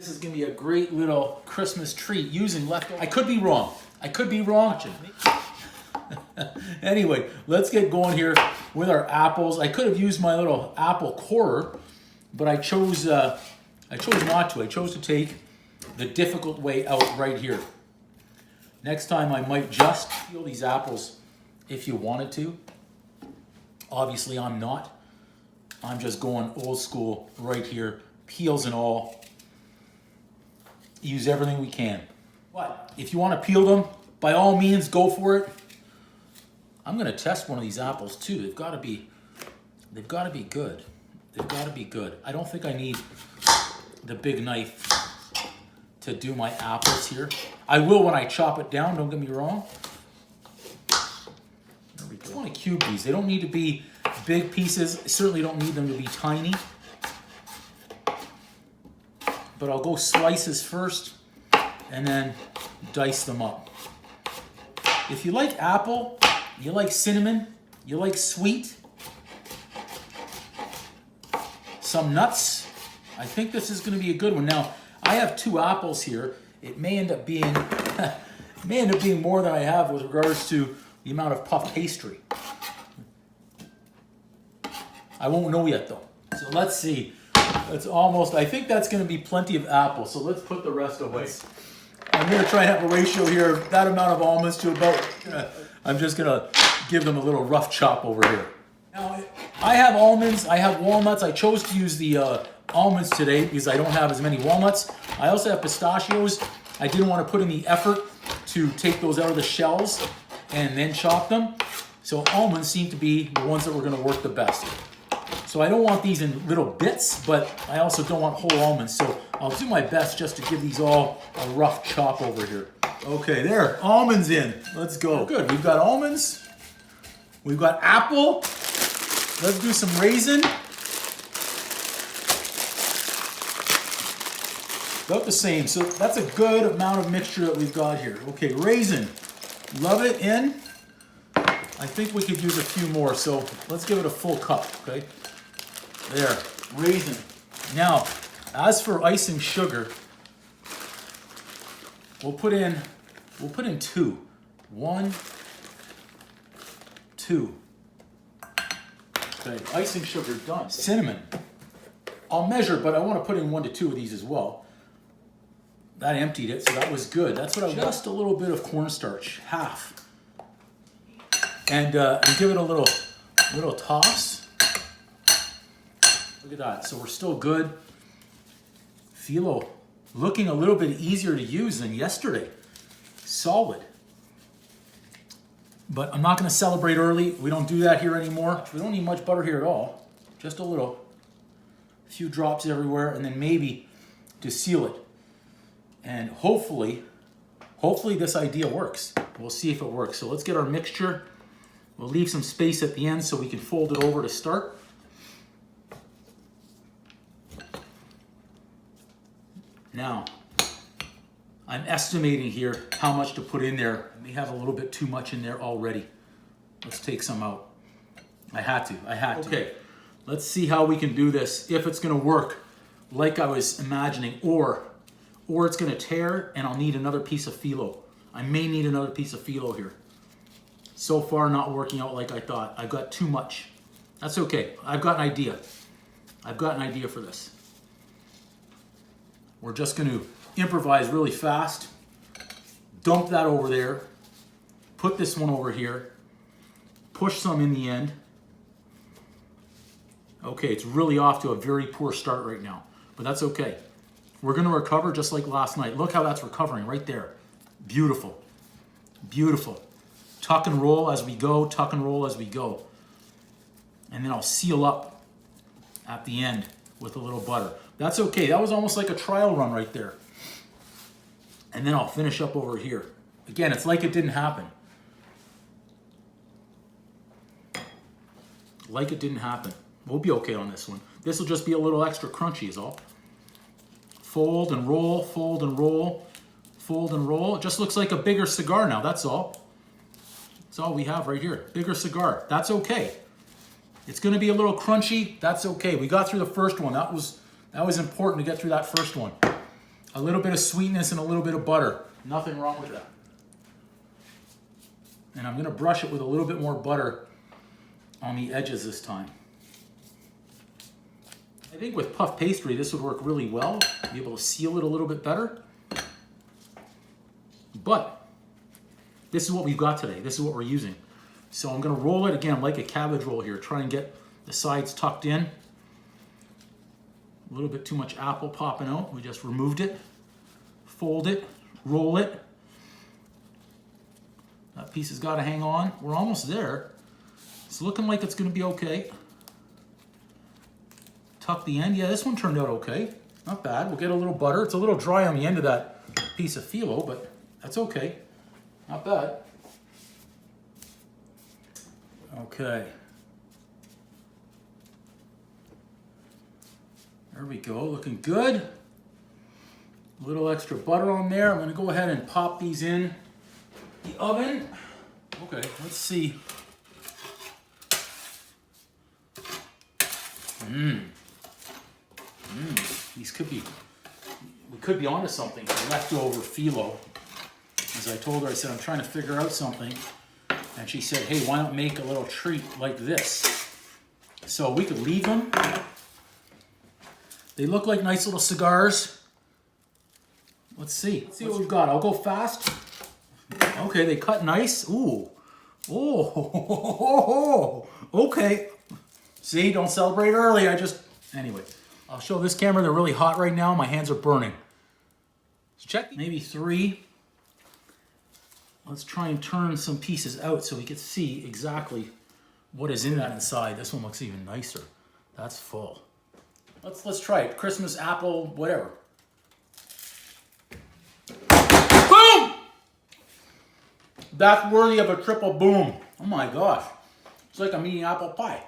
This is going to be a great little Christmas treat using leftover. I could be wrong. I could be wrong. Anyway, let's get going here with our apples. I could have used my little apple corer, but I chose not to. I chose to take the difficult way out right here. Next time I might just peel these apples if you wanted to. Obviously I'm not. I'm just going old school right here, peels and all. Use everything we can. But if you want to peel them, by all means, go for it. I'm going to test one of these apples too. They've got to be good. They've got to be good. I don't think I need the big knife to do my apples here. I will when I chop it down, don't get me wrong. There we go. I want to cube these. They don't need to be big pieces. I certainly don't need them to be tiny. But I'll go slices first and then dice them up. If you like apple, you like cinnamon, you like sweet, some nuts, I think this is going to be a good one. Now, I have 2 apples here. It may end up being more than I have with regards to the amount of puff pastry. I won't know yet though. So let's see. It's almost, I think that's going to be plenty of apples. So let's put the rest away. I'm going to try and have a ratio here, that amount of almonds to about, I'm just going to give them a little rough chop over here. Now, I have almonds, I have walnuts. I chose to use the almonds today because I don't have as many walnuts. I also have pistachios. I didn't want to put in the effort to take those out of the shells and then chop them. So almonds seem to be the ones that were going to work the best. So I don't want these in little bits, but I also don't want whole almonds. So I'll do my best just to give these all a rough chop over here. Okay, there, almonds in. Let's go. Good, we've got almonds. We've got apple. Let's do some raisin. About the same, so that's a good amount of mixture that we've got here. Okay, raisin, love it in. I think we could use a few more, so let's give it a full cup, okay? There, raisin. Now, as for icing sugar, we'll put in 2. 1, 2. Okay, icing sugar done. Cinnamon. I'll measure, but I want to put in 1 to 2 of these as well. That emptied it, so that was good. That's what I want. Just a little bit of cornstarch, half. And give it a little toss. Look at that. So we're still good. Filo looking a little bit easier to use than yesterday. Solid. But I'm not going to celebrate early. We don't do that here anymore. We don't need much butter here at all. Just a little. A few drops everywhere, and then maybe to seal it. And hopefully this idea works. We'll see if it works. So let's get our mixture. We'll leave some space at the end so we can fold it over to start. Now, I'm estimating here how much to put in there. I may have a little bit too much in there already. Let's take some out. I had to. Okay, let's see how we can do this. If it's gonna work like I was imagining, or it's gonna tear and I'll need another piece of Filo. I may need another piece of Filo here. So far, not working out like I thought. I've got too much. That's okay. I've got an idea. I've got an idea for this. We're just going to improvise really fast. Dump that over there. Put this one over here. Push some in the end. Okay, it's really off to a very poor start right now, but that's okay. We're going to recover just like last night. Look how that's recovering right there. Beautiful. Beautiful. Tuck and roll as we go, tuck and roll as we go. And then I'll seal up at the end with a little butter. That's okay. That was almost like a trial run right there. And then I'll finish up over here. Again, it's like it didn't happen. Like it didn't happen. We'll be okay on this one. This will just be a little extra crunchy is all. Fold and roll, fold and roll, fold and roll. It just looks like a bigger cigar now, that's all. That's all we have right here. Bigger cigar. That's okay. It's going to be a little crunchy. That's okay. We got through the first one. That was important to get through that first one. A little bit of sweetness and a little bit of butter. Nothing wrong with that. And I'm gonna brush it with a little bit more butter on the edges this time. I think with puff pastry, this would work really well. Be able to seal it a little bit better. But this is what we've got today. This is what we're using. So I'm gonna roll it again like a cabbage roll here. Try and get the sides tucked in. A little bit too much apple popping out. We just removed it. Fold it, roll it. That piece has got to hang on. We're almost there. It's looking like it's going to be okay. Tuck the end. Yeah, this one turned out okay. Not bad. We'll get a little butter. It's a little dry on the end of that piece of Filo, but that's okay. Not bad. Okay. There we go. Looking good. A little extra butter on there. I'm going to go ahead and pop these in the oven. Okay, let's see. These could be, we could be onto something. Leftover Filo. As I told her, I said, I'm trying to figure out something. And she said, hey, why not make a little treat like this? So we could leave them. They look like nice little cigars. Let's see. Let's see what we've got. I'll go fast. Okay, they cut nice. Ooh. Oh. Okay. See, don't celebrate early. Anyway, I'll show this camera. They're really hot right now. My hands are burning. So check. Maybe 3. Let's try and turn some pieces out so we can see exactly what is in that inside. This one looks even nicer. That's full. Let's try it. Christmas apple, whatever. Boom! That's worthy of a triple boom. Oh my gosh. It's like I'm eating apple pie.